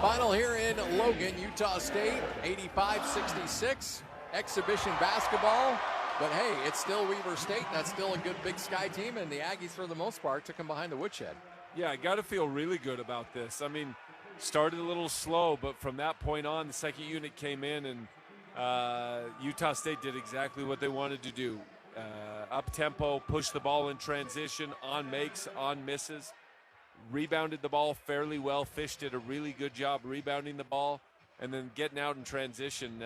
Final here in Logan, Utah State, 85-66. Exhibition basketball. But hey, it's still Weber State. That's still a good Big Sky team, and the Aggies, for the most part, took them behind the woodshed. Yeah, I got to feel really good about this. I mean, started a little slow, but from that point on, the second unit came in, and Utah State did exactly what they wanted to do. Up-tempo, push the ball in transition, on makes, on misses. Rebounded the ball fairly well. Fish did a really good job rebounding the ball and then getting out in transition.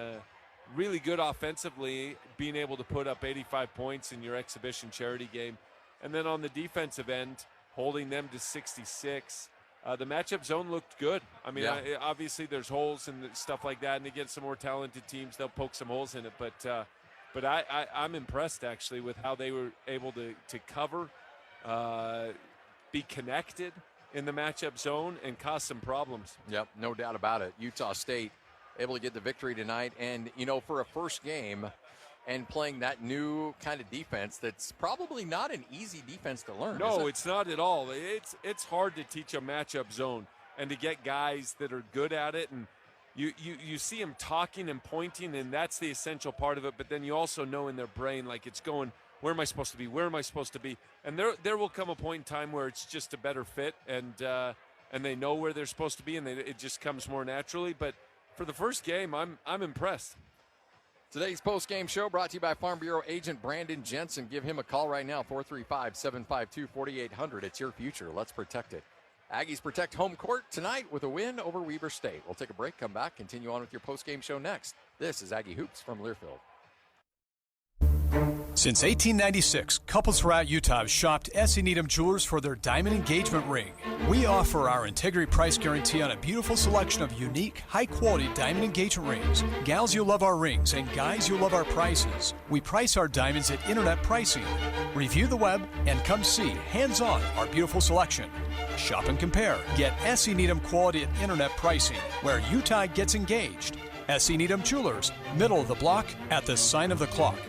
Really good offensively, being able to put up 85 points in your exhibition charity game. And then on the defensive end, holding them to 66. The matchup zone looked good. I mean, obviously there's holes and stuff like that, and against some more talented teams, they'll poke some holes in it. But I'm impressed, actually, with how they were able to cover, be connected in the matchup zone, and cause some problems. Yep, no doubt about it. Utah State able to get the victory tonight. And, you know, for a first game and playing that new kind of defense, that's probably not an easy defense to learn. No, it's not at all. It's hard to teach a matchup zone and to get guys that are good at it. And you see them talking and pointing, and that's the essential part of it. But then you also know in their brain, like, it's going, where am I supposed to be? Where am I supposed to be? And there will come a point in time where it's just a better fit, and they know where they're supposed to be, and it just comes more naturally. But for the first game, I'm impressed. Today's post-game show brought to you by Farm Bureau agent Brandon Jensen. Give him a call right now, 435-752-4800. It's your future. Let's protect it. Aggies protect home court tonight with a win over Weber State. We'll take a break, come back, continue on with your post-game show next. This is Aggie Hoops from Learfield. Since 1896, couples throughout Utah have shopped S.E. Needham Jewelers for their diamond engagement ring. We offer our integrity price guarantee on a beautiful selection of unique, high-quality diamond engagement rings. Gals, you'll love our rings, and guys, you'll love our prices. We price our diamonds at internet pricing. Review the web and come see, hands-on, our beautiful selection. Shop and compare. Get S.E. Needham quality at internet pricing, where Utah gets engaged. S.E. Needham Jewelers, middle of the block at the sign of the clock.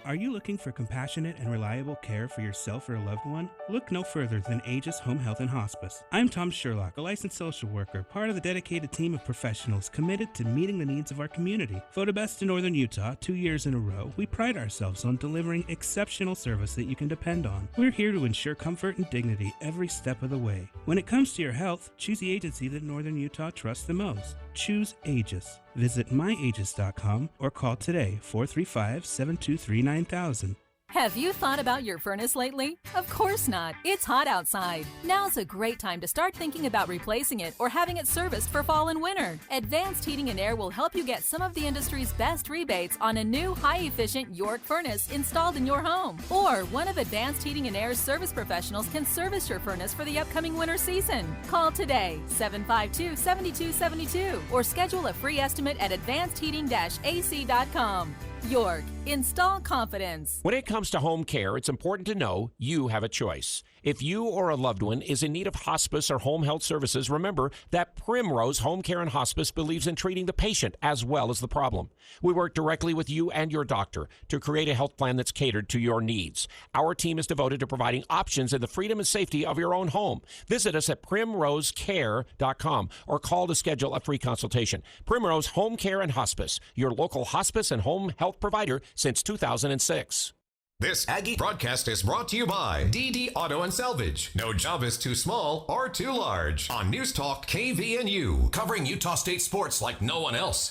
Are you looking for compassionate and reliable care for yourself or a loved one? Look no further than Aegis Home Health and Hospice. I'm Tom Sherlock, a licensed social worker, part of the dedicated team of professionals committed to meeting the needs of our community. Voted best in Northern Utah 2 years in a row, we pride ourselves on delivering exceptional service that you can depend on. We're here to ensure comfort and dignity every step of the way. When it comes to your health, choose the agency that Northern Utah trusts the most. Choose Aegis. Visit myaegis.com or call today 435-723-9000. Have you thought about your furnace lately? Of course not. It's hot outside. Now's a great time to start thinking about replacing it or having it serviced for fall and winter. Advanced Heating and Air will help you get some of the industry's best rebates on a new high-efficient York furnace installed in your home. Or one of Advanced Heating and Air's service professionals can service your furnace for the upcoming winter season. Call today, 752-7272, or schedule a free estimate at advancedheating-ac.com. York, install confidence. When it comes to home care, it's important to know you have a choice. If you or a loved one is in need of hospice or home health services, remember that Primrose Home Care and Hospice believes in treating the patient as well as the problem. We work directly with you and your doctor to create a health plan that's catered to your needs. Our team is devoted to providing options in the freedom and safety of your own home. Visit us at primrosecare.com or call to schedule a free consultation. Primrose Home Care and Hospice, your local hospice and home health provider since 2006. This Aggie broadcast is brought to you by DD Auto and Salvage. No job is too small or too large. On News Talk KVNU, covering Utah State sports like no one else.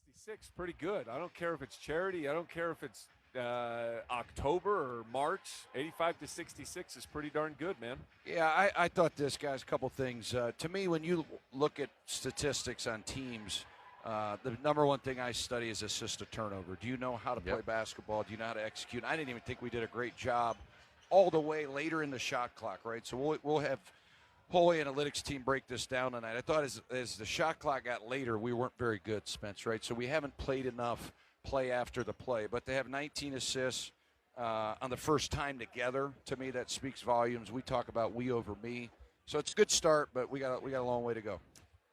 66, pretty good. I don't care if it's charity. I don't care if it's October or March. 85-66 is pretty darn good, man. Yeah, I thought this, guys, a couple things. To me, when you look at statistics on teams, the number one thing I study is assist to turnover. Do you know how to play basketball? Do you know how to execute? I didn't even think we did a great job all the way later in the shot clock, right? So we'll have whole analytics team break this down tonight. I thought as the shot clock got later, we weren't very good, Spence, right? So we haven't played enough play after the play. But they have 19 assists on the first time together. To me, that speaks volumes. We talk about we over me. So it's a good start, but we got a long way to go.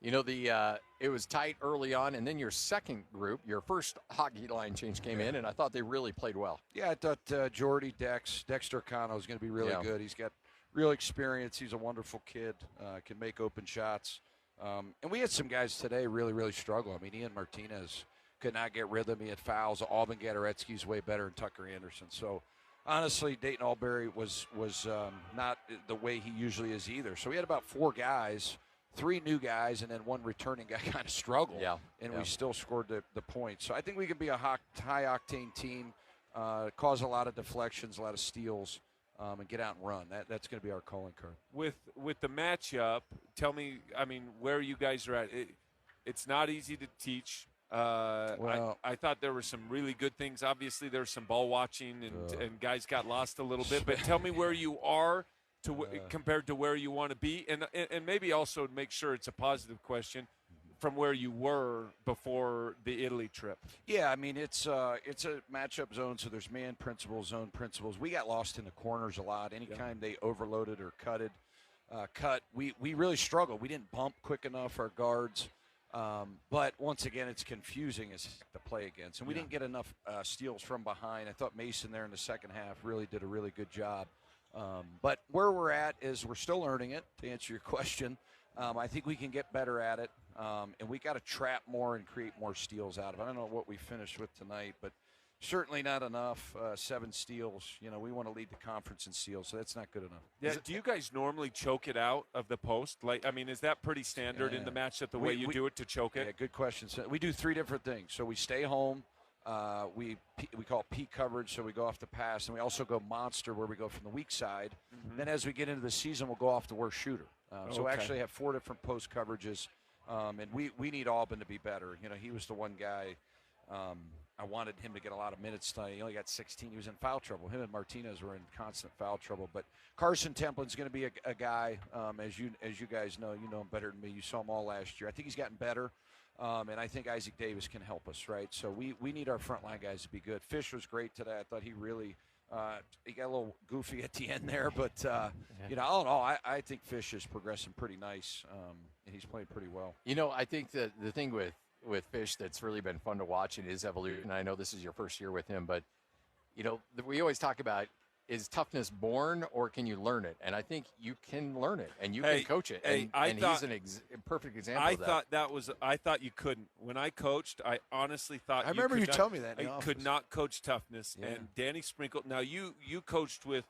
You know, it was tight early on, and then your second group, your first hockey line change came in, and I thought they really played well. Yeah, I thought Dexter Cano is going to be really good. He's got real experience. He's a wonderful kid, can make open shots. And we had some guys today really, really struggle. I mean, Ian Martinez could not get rhythm. He had fouls. Alvin Gadaretsky's way better than Tucker Anderson. So, honestly, Dayton Albury was not the way he usually is either. So we had about 4 guys, 3 new guys, and then 1 returning guy kind of struggled. Yeah. And we still scored the points. So I think we can be a high-octane team, cause a lot of deflections, a lot of steals, and get out and run. That's going to be our calling card. With the matchup, tell me, I mean, where you guys are at. It's not easy to teach. I thought there were some really good things. Obviously, there's some ball watching, and guys got lost a little bit. But tell me where you are compared to where you want to be, and maybe also make sure it's a positive question from where you were before the Italy trip. Yeah, I mean, it's a matchup zone, so there's man principles, zone principles. We got lost in the corners a lot. Anytime they overloaded or cut, we really struggled. We didn't bump quick enough, our guards. But once again, it's confusing as to play against. And we didn't get enough steals from behind. I thought Mason there in the second half really did a really good job. But where we're at is we're still learning it, to answer your question. I think we can get better at it. And we got to trap more and create more steals out of it. I don't know what we finished with tonight, but certainly not enough. 7 steals. You know, we want to lead the conference in steals, so that's not good enough. Yeah. Do you guys normally choke it out of the post? Like, I mean, is that pretty standard in the matchup, the way you do it to choke it? Yeah, good question. So we do 3 different things. So we stay home. We call it peak coverage, so we go off the pass, and we also go monster, where we go from the weak side. Mm-hmm. Then as we get into the season, we'll go off the worst shooter. So we actually have 4 different post coverages, and we need Alban to be better. You know, he was the one guy. I wanted him to get a lot of minutes tonight. He only got 16. He was in foul trouble. Him and Martinez were in constant foul trouble. But Carson Templin's going to be a guy, as you guys know. You know him better than me. You saw him all last year. I think he's gotten better, and I think Isaac Davis can help us, right? So we need our frontline guys to be good. Fish was great today. I thought he really he got a little goofy at the end there. But, you know, all in all, I think Fish is progressing pretty nice, and he's playing pretty well. You know, I think that the thing with Fish that's really been fun to watch in his evolution. I know this is your first year with him, but, you know, we always talk about, is toughness born or can you learn it? And I think you can learn it and you can coach it. And he's a perfect example of that. I thought you couldn't. When I coached, I honestly thought I remember you telling me that. I could not coach toughness. Yeah. And Danny Sprinkle. Now you coached with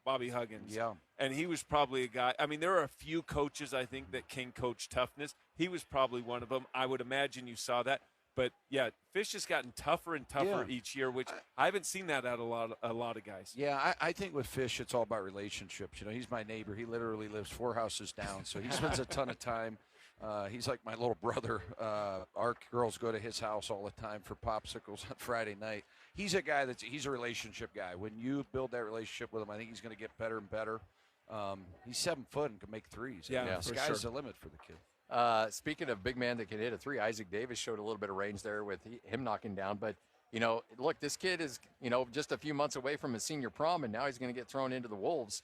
Bobby Huggins. Yeah. And he was probably a guy. I mean, there are a few coaches I think that can coach toughness. He was probably one of them. I would imagine you saw that. But yeah, Fish has gotten tougher and tougher each year, which I haven't seen that out of a lot of guys. Yeah, I think with Fish, it's all about relationships. You know, he's my neighbor. He literally lives 4 houses down, so he spends a ton of time. He's like my little brother. Our girls go to his house all the time for popsicles on Friday night. He's a guy he's a relationship guy. When you build that relationship with him, I think he's going to get better and better. He's 7 foot and can make threes. Yeah, the sky's the limit for the kid. Speaking of big man that can hit a 3, Isaac Davis showed a little bit of range there with him knocking down. But, you know, look, this kid is, you know, just a few months away from his senior prom, and now he's going to get thrown into the Wolves.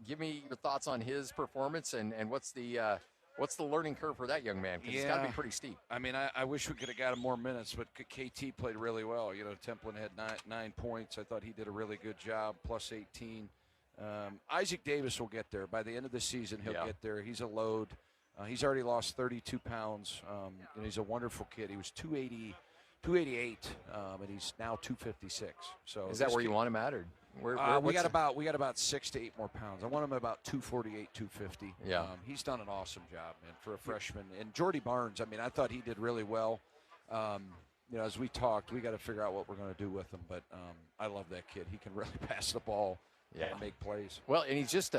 Give me your thoughts on his performance and what's the learning curve for that young man? Because it's got to be pretty steep. I mean, I wish we could have got him more minutes, but KT played really well. You know, Templin had 9 points. I thought he did a really good job, plus 18. Isaac Davis will get there. By the end of the season, he'll get there. He's a load. He's already lost 32 pounds, and he's a wonderful kid. He was 288, and he's now 256. So is that where you want him at, or we got about 6 to 8 more pounds. I want him at about 248, 250. Yeah, he's done an awesome job, man, for a freshman. And Jordy Barnes, I mean, I thought he did really well. You know, as we talked, we got to figure out what we're going to do with him. But I love that kid. He can really pass the ball and make plays. Well, and he's just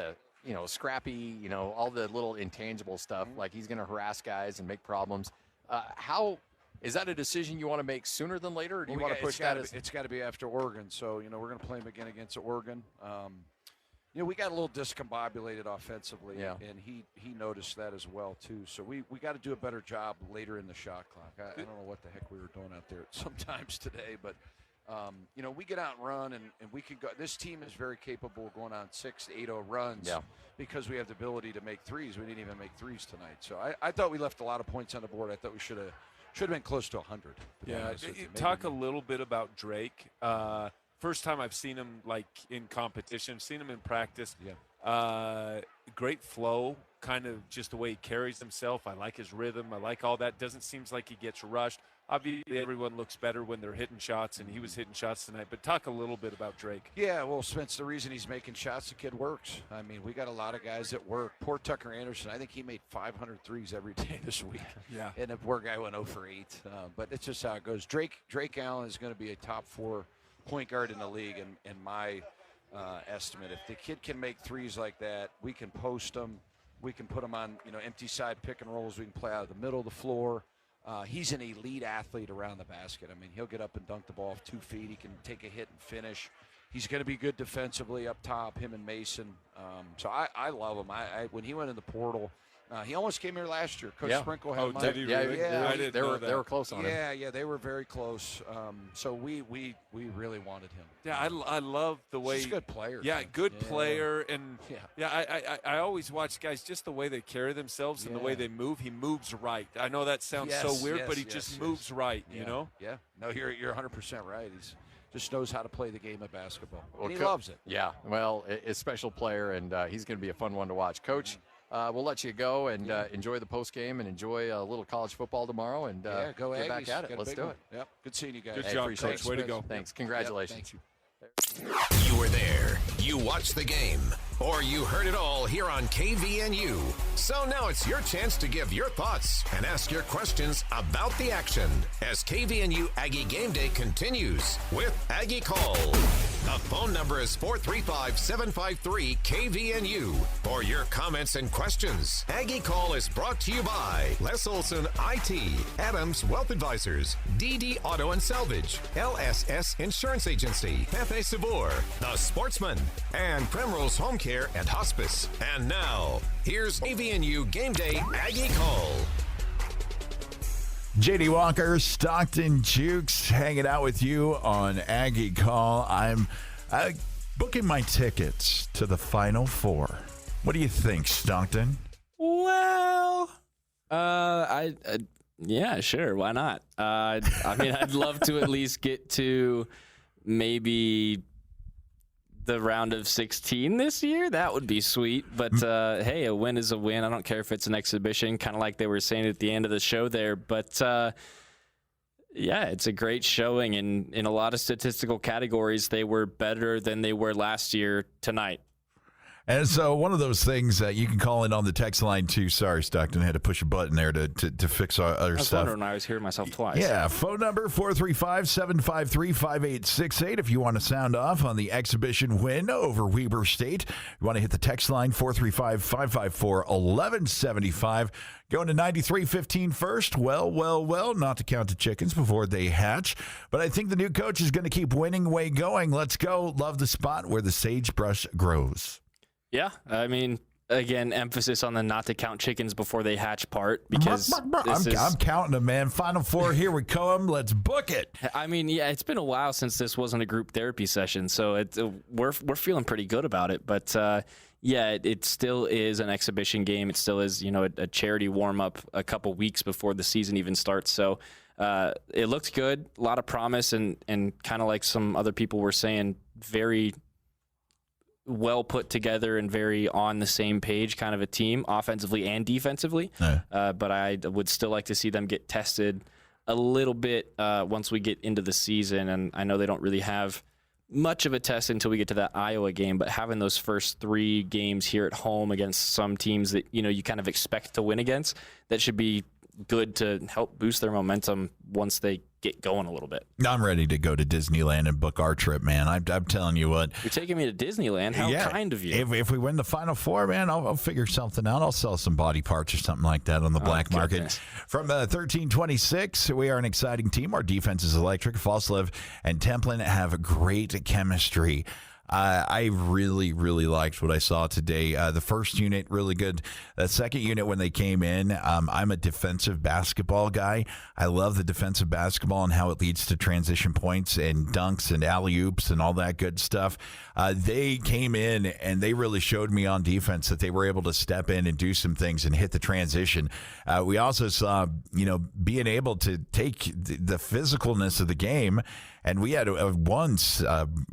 scrappy, you know, all the little intangible stuff. Mm-hmm. Like he's going to harass guys and make problems. How is that a decision you want to make sooner than later, or do you want to push that? It's got to be after Oregon. So, you know, we're going to play him again against Oregon. You know, we got a little discombobulated offensively, and he noticed that as well, too. So we got to do a better job later in the shot clock. I don't know what the heck we were doing out there sometimes today, but you know, we get out and run, and we can go. This team is very capable of going on 6 to 8-0 runs because we have the ability to make threes. We didn't even make threes tonight. So I thought we left a lot of points on the board. I thought we should have been close to 100. Yeah, talk a little bit about Drake. First time I've seen him like in competition, seen him in practice. Yeah. Great flow, kind of just the way he carries himself. I like his rhythm. I like all that. Doesn't seem like he gets rushed. Obviously, everyone looks better when they're hitting shots, and he was hitting shots tonight. But talk a little bit about Drake. Yeah, well, Spence, the reason he's making shots, the kid works. I mean, we got a lot of guys that work. Poor Tucker Anderson, I think he made 500 threes every day this week. Yeah. And the poor guy went 0 for 8. But it's just how it goes. Drake Allen is going to be a top 4 point guard in the league, in my estimate. If the kid can make threes like that, we can post them. We can put him on, empty side pick and rolls. We can play out of the middle of the floor. He's an elite athlete around the basket. I mean, he'll get up and dunk the ball off 2 feet. He can take a hit and finish. He's going to be good defensively up top, him and Mason. So I love him. When he went in the portal, he almost came here last year. Coach Sprinkle had him on. Did he really? Yeah, I didn't know that. They were close on him. Yeah, they were very close. So we really wanted him. Yeah, I love the way. He's a good player. Yeah, good player. And Yeah. I always watch guys, just the way they carry themselves and the way they move. He moves right. I know that sounds so weird, but he just moves right, you know? Yeah. No, you're 100% right. He's just knows how to play the game of basketball. Well, And he loves it. Yeah, well, a special player, and he's going to be a fun one to watch. Coach, we'll let you go and enjoy the post game and enjoy a little college football tomorrow, and go get Aggies. back at it. Got a Let's big do one. it. Yep. Good seeing you guys. Good Hey, job, appreciate Coach. it. Way to go. Thanks. Congratulations. You were there. You watched the game. Or you heard it all here on KVNU. So now it's your chance to give your thoughts and ask your questions about the action as KVNU Aggie Game Day continues with Aggie Call. The phone number is 435-753-KVNU for your comments and questions. Aggie Call is brought to you by Les Olson IT, Adams Wealth Advisors, DD Auto and Salvage, LSS Insurance Agency, Cafe Sabor, The Sportsman, and Primrose Home Care and Hospice. And now, here's KVNU Game Day Aggie Call. JD Walker, Stockton Jukes, hanging out with you on Aggie Call. I'm booking my tickets to the Final Four. What do you think, Stockton? Well, yeah, sure. Why not? I mean, I'd love to at least get to maybe the round of 16 this year. That would be sweet. But hey, a win is a win. I don't care if it's an exhibition, kind of like they were saying at the end of the show there. But yeah, it's a great showing. And in a lot of statistical categories, they were better than they were last year tonight. And so one of those things that you can call in on the text line too. Sorry, Stockton, I had to push a button there to fix our other stuff. I was wondering when I was hearing myself twice. Yeah, phone number 435-753-5868 if you want to sound off on the exhibition win over Weber State. You want to hit the text line 435-554-1175. Going to 93-15 first. Well, not to count the chickens before they hatch. But I think the new coach is going to keep winning way going. Let's go. Love the spot where the sagebrush grows. Yeah, I mean, again, emphasis on the not to count chickens before they hatch part, because I'm counting them, man. Final Four, here we come. Let's book it. I mean, yeah, it's been a while since this wasn't a group therapy session, so we're feeling pretty good about it. But yeah, it still is an exhibition game. It still is, a charity warm up a couple weeks before the season even starts. So it looked good, a lot of promise, and kind of like some other people were saying, very well put together and very on the same page kind of a team, offensively and defensively. But I would still like to see them get tested a little bit once we get into the season. And I know they don't really have much of a test until we get to that Iowa game, but having those first 3 games here at home against some teams that, you kind of expect to win against, that should be good to help boost their momentum once they get going a little bit. I'm ready to go to Disneyland and book our trip, man. I'm telling you what. You're taking me to Disneyland? How kind of you. If we win the Final Four, man, I'll figure something out. I'll sell some body parts or something like that on the black market. Goodness. From 1326, we are an exciting team. Our defense is electric. Foslev and Templin have great chemistry. I really, really liked what I saw today. The first unit, really good. The second unit, when they came in, I'm a defensive basketball guy. I love the defensive basketball and how it leads to transition points and dunks and alley-oops and all that good stuff. They came in and they really showed me on defense that they were able to step in and do some things and hit the transition. We also saw, being able to take the physicalness of the game, and we had one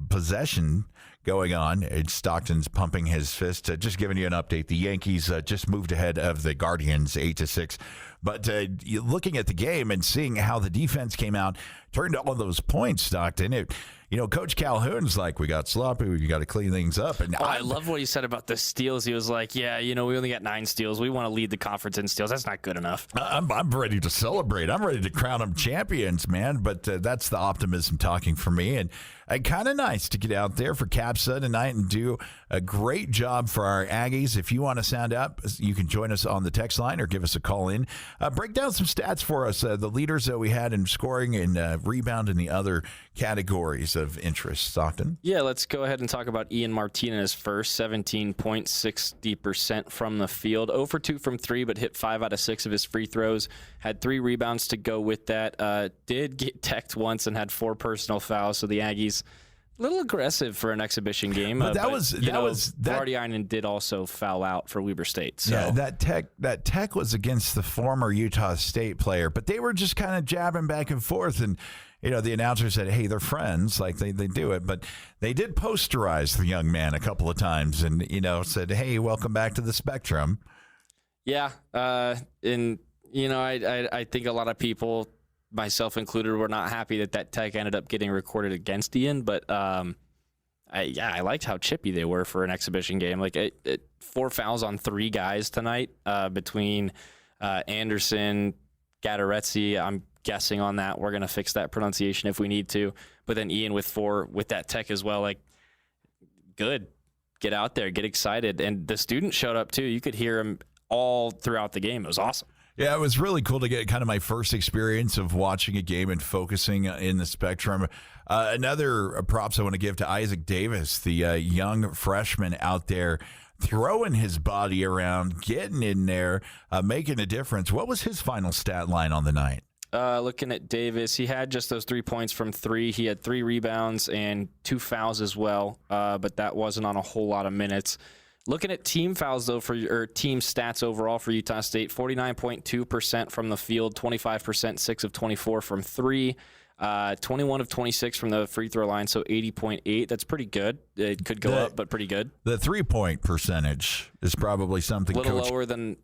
possession going on. Stockton's pumping his fist. Just giving you an update. The Yankees just moved ahead of the Guardians 8-6. But looking at the game and seeing how the defense came out, turned all of those points, Stockton. Coach Calhoun's like, we got sloppy. We got to clean things up. And I love what he said about the steals. He was like, yeah, we only got 9 steals. We want to lead the conference in steals. That's not good enough. I'm ready to celebrate. I'm ready to crown them champions, man. But that's the optimism talking for me. And kind of nice to get out there for CAPSA tonight and do a great job for our Aggies. If you want to sound up, you can join us on the text line or give us a call in. Break down some stats for us, the leaders that we had in scoring and rebound and the other categories of interest. Stockton? Yeah, let's go ahead and talk about Ian Martinez first. 17.60% from the field. 0 for 2 from 3, but hit 5 out of 6 of his free throws. Had 3 rebounds to go with that. Did get teched once and had 4 personal fouls, so the Aggies a little aggressive for an exhibition game. But Vardiainen did also foul out for Weber State. So. Yeah, that tech was against the former Utah State player, but they were just kind of jabbing back and forth. And, the announcer said, hey, they're friends, like they do it. But they did posterize the young man a couple of times and, said, hey, welcome back to the Spectrum. Yeah. I think a lot of people, myself included, were not happy that tech ended up getting recorded against Ian, but I liked how chippy they were for an exhibition game. Like 4 fouls on 3 guys tonight between Anderson, Gadarezzi. I'm guessing on that. We're going to fix that pronunciation if we need to. But then Ian with 4 with that tech as well. Like, good. Get out there, get excited. And the students showed up too. You could hear them all throughout the game. It was awesome. Yeah, it was really cool to get kind of my first experience of watching a game and focusing in the Spectrum. Another props I want to give to Isaac Davis, the young freshman out there, throwing his body around, getting in there, making a difference. What was his final stat line on the night? Looking at Davis, he had just those 3 points from 3. He had 3 rebounds and 2 fouls as well, but that wasn't on a whole lot of minutes. Looking at team fouls, though, or team stats overall for Utah State, 49.2% from the field, 25%, 6 of 24 from 3, 21 of 26 from the free throw line, so 80.8. That's pretty good. It could go up, but pretty good. The 3-point percentage is probably something a little lower than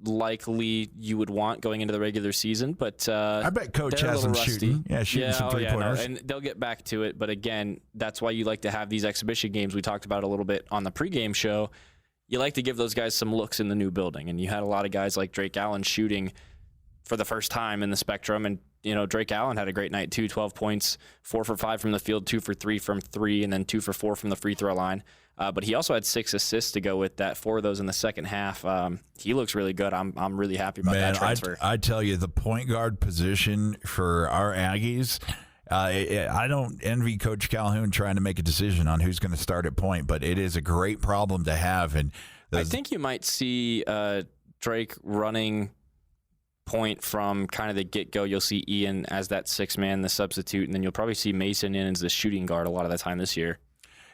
likely you would want going into the regular season, but I bet Coach has them shooting. Shooting some 3-pointers. And they'll get back to it, but again, that's why you like to have these exhibition games. We talked about it a little bit on the pregame show. You like to give those guys some looks in the new building, and you had a lot of guys like Drake Allen shooting for the first time in the Spectrum, and Drake Allen had a great night too, 12 points, 4 for 5 from the field, 2 for 3 from 3, and then 2 for 4 from the free throw line. But he also had 6 assists to go with that, 4 of those in the second half. He looks really good. I'm really happy about that transfer. I tell you, the point guard position for our Aggies, I don't envy Coach Calhoun trying to make a decision on who's going to start at point, but it is a great problem to have. And I think you might see Drake running point from kind of the get-go. You'll see Ian as that 6th man, the substitute, and then you'll probably see Mason in as the shooting guard a lot of the time this year.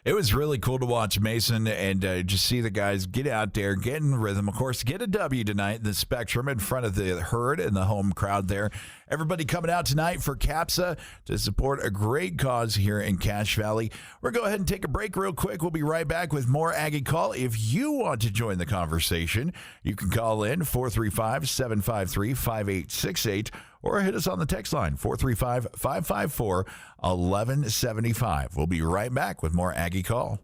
It was really cool to watch Mason and just see the guys get out there, get in rhythm. Of course, get a W tonight, the Spectrum, in front of the herd and the home crowd there. Everybody coming out tonight for CAPSA to support a great cause here in Cache Valley. We're going to go ahead and take a break real quick. We'll be right back with more Aggie Call. If you want to join the conversation, you can call in 435-753-5868 or hit us on the text line, 435-554-1175. We'll be right back with more Aggie Call.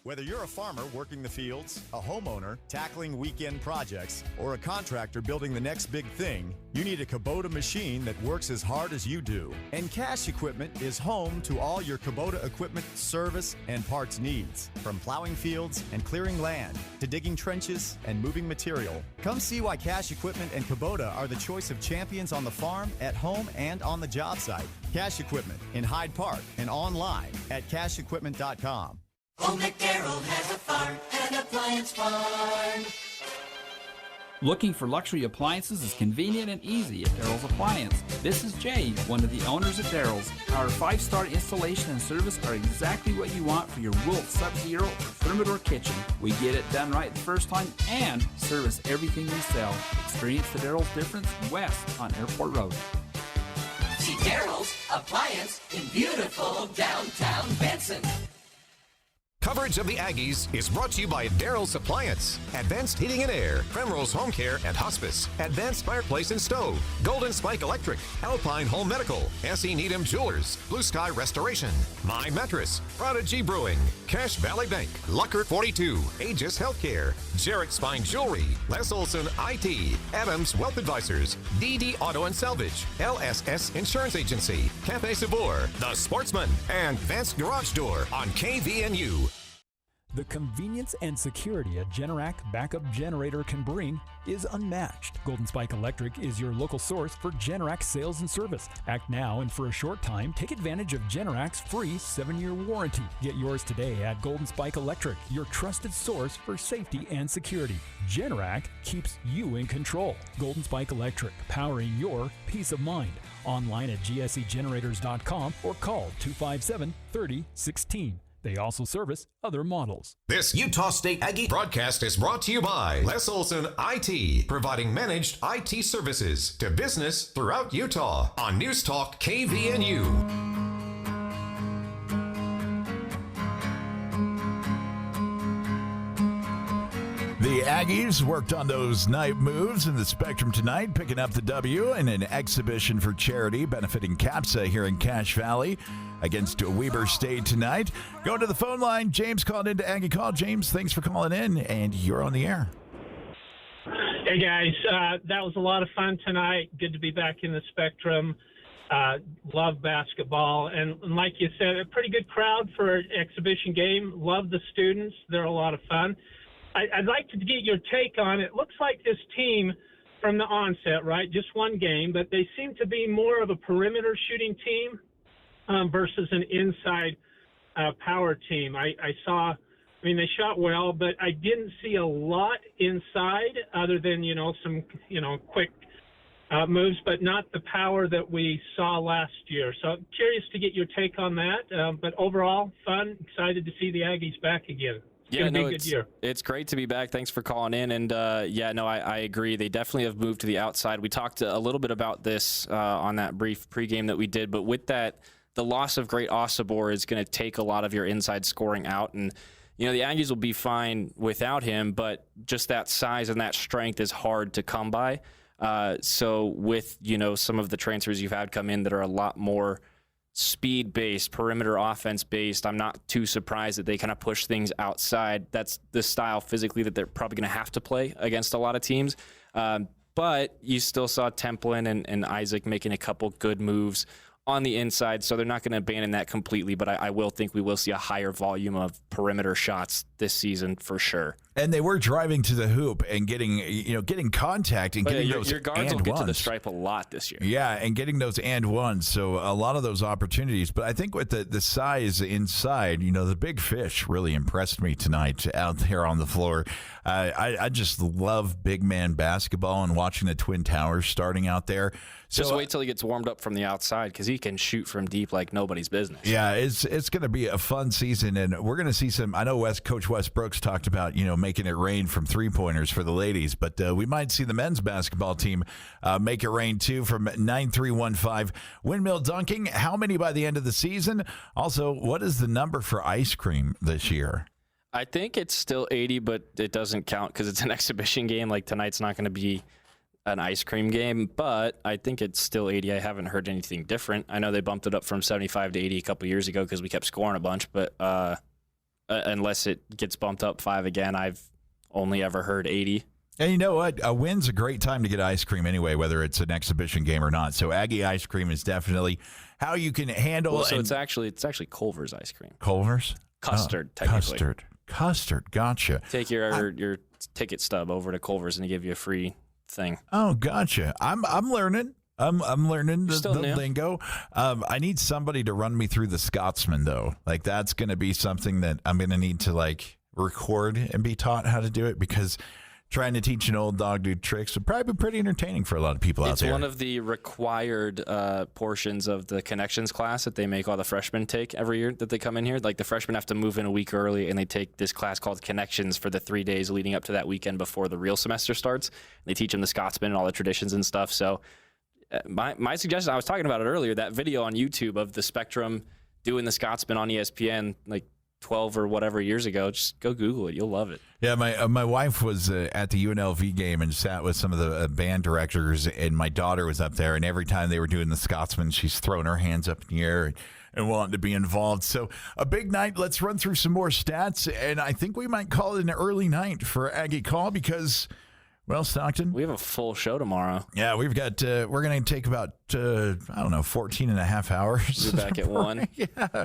Whether you're a farmer working the fields, a homeowner tackling weekend projects, or a contractor building the next big thing, you need a Kubota machine that works as hard as you do. And Cache Equipment is home to all your Kubota equipment service and parts needs. From plowing fields and clearing land to digging trenches and moving material. Come see why Cache Equipment and Kubota are the choice of champions on the farm, at home, and on the job site. Cache Equipment in Hyde Park and online at CacheEquipment.com. Old McDarrell has a farm, an appliance farm. Looking for luxury appliances is convenient and easy at Darrell's Appliance. This is Jay, one of the owners at Darrell's. Our 5-star installation and service are exactly what you want for your Wolf, Sub-Zero, or Thermador kitchen. We get it done right the first time and service everything we sell. Experience the Darrell's difference west on Airport Road. See Darrell's Appliance in beautiful downtown Benson. Coverage of the Aggies is brought to you by Daryl's Appliance, Advanced Heating and Air, Primrose Home Care and Hospice, Advanced Fireplace and Stove, Golden Spike Electric, Alpine Home Medical, S.E. Needham Jewelers, Blue Sky Restoration, My Mattress, Prodigy Brewing, Cache Valley Bank, Lucker 42, Aegis Healthcare, Jarrett Spine Jewelry, Les Olson IT, Adams Wealth Advisors, DD Auto and Salvage, LSS Insurance Agency, Cafe Sabor, The Sportsman, and Vance Garage Door on KVNU. The convenience and security a Generac backup generator can bring is unmatched. Golden Spike Electric is your local source for Generac sales and service. Act now, and for a short time, take advantage of Generac's free 7-year warranty. Get yours today at Golden Spike Electric, your trusted source for safety and security. Generac keeps you in control. Golden Spike Electric, powering your peace of mind. Online at gsegenerators.com or call 257-3016. They also service other models. This Utah State Aggie broadcast is brought to you by Les Olson IT, providing managed IT services to business throughout Utah on News Talk KVNU. The Aggies worked on those night moves in the Spectrum tonight, picking up the W in an exhibition for charity benefiting CAPSA here in Cache Valley against Weber State tonight. Go to the phone line. James called into Aggie Call. James, thanks for calling in, and you're on the air. Hey, guys. That was a lot of fun tonight. Good to be back in the Spectrum. Love basketball. And like you said, a pretty good crowd for an exhibition game. Love the students. They're a lot of fun. I'd like to get your take on it. It looks like this team from the onset, right, just one game, but they seem to be more of a perimeter shooting team versus an inside power team. I saw, they shot well, but I didn't see a lot inside other than, some, quick moves, but not the power that we saw last year. So I'm curious to get your take on that. But overall, fun, excited to see the Aggies back again. It's great to be back. Thanks for calling in. And I agree. They definitely have moved to the outside. We talked a little bit about this on that brief pregame that we did. But with that, the loss of Great Osabor is going to take a lot of your inside scoring out. And, the Aggies will be fine without him. But just that size and that strength is hard to come by. So with, some of the transfers you've had come in that are a lot more speed-based, perimeter offense-based, I'm not too surprised that they kind of push things outside. That's the style physically that they're probably going to have to play against a lot of teams. But you still saw Templin and Isaac making a couple good moves on the inside, so they're not going to abandon that completely, but I will think we will see a higher volume of perimeter shots this season for sure. And they were driving to the hoop and getting contact and getting those your guards will get to the stripe a lot this year. Yeah, and getting those and ones. So a lot of those opportunities. But I think with the size inside, the big fish really impressed me tonight out there on the floor. I just love big man basketball and watching the Twin Towers starting out there. Just wait till he gets warmed up from the outside because he can shoot from deep like nobody's business. Yeah, it's going to be a fun season, and we're going to see some. I know Coach Wes Brooks talked about making it rain from three-pointers for the ladies, but we might see the men's basketball team make it rain too from 9315. Windmill dunking, how many by the end of the season? Also, what is the number for ice cream this year? I think it's still 80, but it doesn't count because it's an exhibition game. Like tonight's not going to be an ice cream game, but I think it's still 80. I haven't heard anything different. I know they bumped it up from 75 to 80 a couple years ago because we kept scoring a bunch, but unless it gets bumped up 5 again, I've only ever heard 80. And you know what? A win's a great time to get ice cream anyway, whether it's an exhibition game or not. So Aggie ice cream is definitely how you can handle. Well, so it's actually Culver's ice cream. Culver's? Custard, technically. Custard. Gotcha. Take your ticket stub over to Culver's and they give you a free thing. Oh, gotcha. I'm learning. I'm learning the lingo. I need somebody to run me through the Scotsman though. Like that's going to be something that I'm going to need to record and be taught how to do it because trying to teach an old dog to do tricks would probably be pretty entertaining for a lot of people out there. It's one of the required portions of the connections class that they make all the freshmen take every year that they come in here. Like the freshmen have to move in a week early and they take this class called connections for the 3 days leading up to that weekend before the real semester starts. They teach them the Scotsman and all the traditions and stuff. So my suggestion, I was talking about it earlier, that video on YouTube of the Spectrum doing the Scotsman on ESPN, 12 or whatever years ago. Just go Google it. You'll love it. Yeah, my wife was at the UNLV game and sat with some of the band directors, and my daughter was up there, and every time they were doing the Scotsman, she's throwing her hands up in the air and wanting to be involved. So a big night. Let's run through some more stats, and I think we might call it an early night for Aggie Call because, well, Stockton, we have a full show tomorrow. Yeah, we've got, we're going to take about, 14 and a half hours. We're back at 1. Yeah.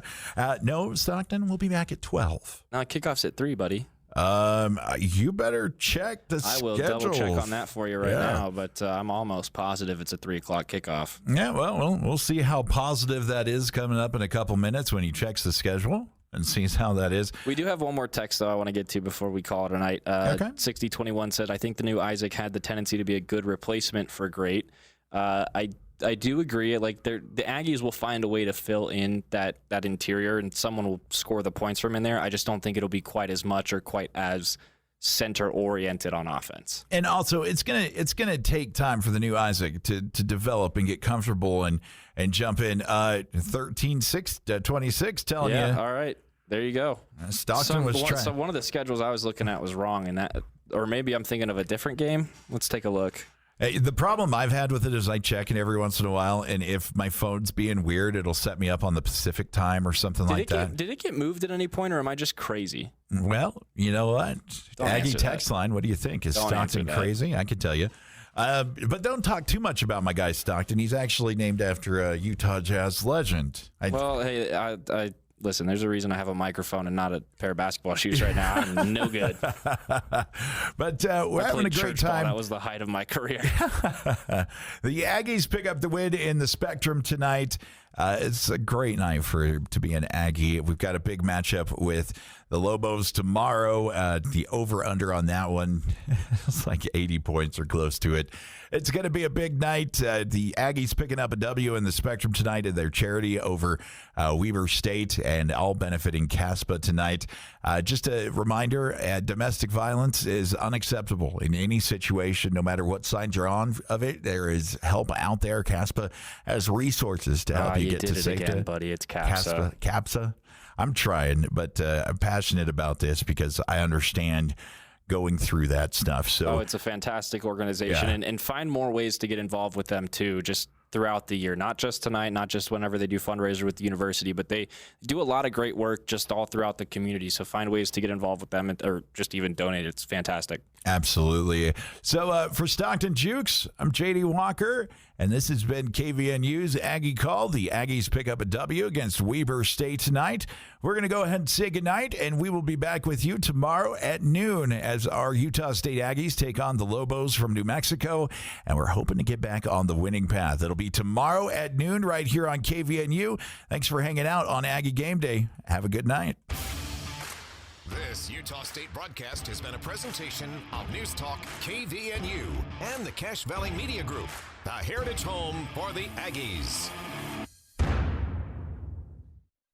No, Stockton, we'll be back at 12. No, kickoff's at 3, buddy. You better check the schedule. I will double check on that for you now, but I'm almost positive it's a 3 o'clock kickoff. Yeah, well, we'll see how positive that is coming up in a couple minutes when he checks the schedule and sees how that is. We do have one more text, though, I want to get to before we call it a night. 6021 said, I think the new Isaac had the tendency to be a good replacement for Great. I do agree. Like the Aggies will find a way to fill in that interior, and someone will score the points from in there. I just don't think it'll be quite as much or quite as center-oriented on offense. And also, it's gonna take time for the new Isaac to develop and get comfortable and jump in. 13-6-26, telling you. Yeah, all right. There you go. Stockton was trying. So one of the schedules I was looking at was wrong, and that, or maybe I'm thinking of a different game. Let's take a look. The problem I've had with it is I check it every once in a while, and if my phone's being weird, it'll set me up on the Pacific time or something like that. Did it get moved at any point, or am I just crazy? Well, you know what? Aggie text line, what do you think? Is Stockton crazy? I could tell you. But don't talk too much about my guy Stockton. He's actually named after a Utah Jazz legend. Hey, I listen, there's a reason I have a microphone and not a pair of basketball shoes right now. I'm no good. But we're having a great time. That was the height of my career. The Aggies pick up the win in the Spectrum tonight. It's a great night to be an Aggie. We've got a big matchup with the Lobos tomorrow. The over-under on that one, it's like 80 points or close to it. It's going to be a big night. The Aggies picking up a W in the Spectrum tonight in their charity over Weber State, and all benefiting CASPA tonight. Just a reminder, domestic violence is unacceptable in any situation, no matter what side you're on of it. There is help out there. CASPA has resources to help you get to safety. Again, buddy. It's CAPSA. CAPSA. I'm trying, but I'm passionate about this because I understand going through that stuff. So it's a fantastic organization, and find more ways to get involved with them too, just throughout the year, not just tonight, not just whenever they do fundraiser with the university, but they do a lot of great work just all throughout the community. So find ways to get involved with them, or just even donate. It's fantastic. Absolutely. So for Stockton Jukes, I'm J.D. Walker, and this has been KVNU's Aggie Call. The Aggies pick up a W against Weber State tonight. We're going to go ahead and say goodnight, and we will be back with you tomorrow at noon as our Utah State Aggies take on the Lobos from New Mexico, and we're hoping to get back on the winning path. It'll be tomorrow at noon right here on KVNU. Thanks for hanging out on Aggie Game Day. Have a good night. This Utah State broadcast has been a presentation of News Talk KVNU and the Cache Valley Media Group, the heritage home for the Aggies.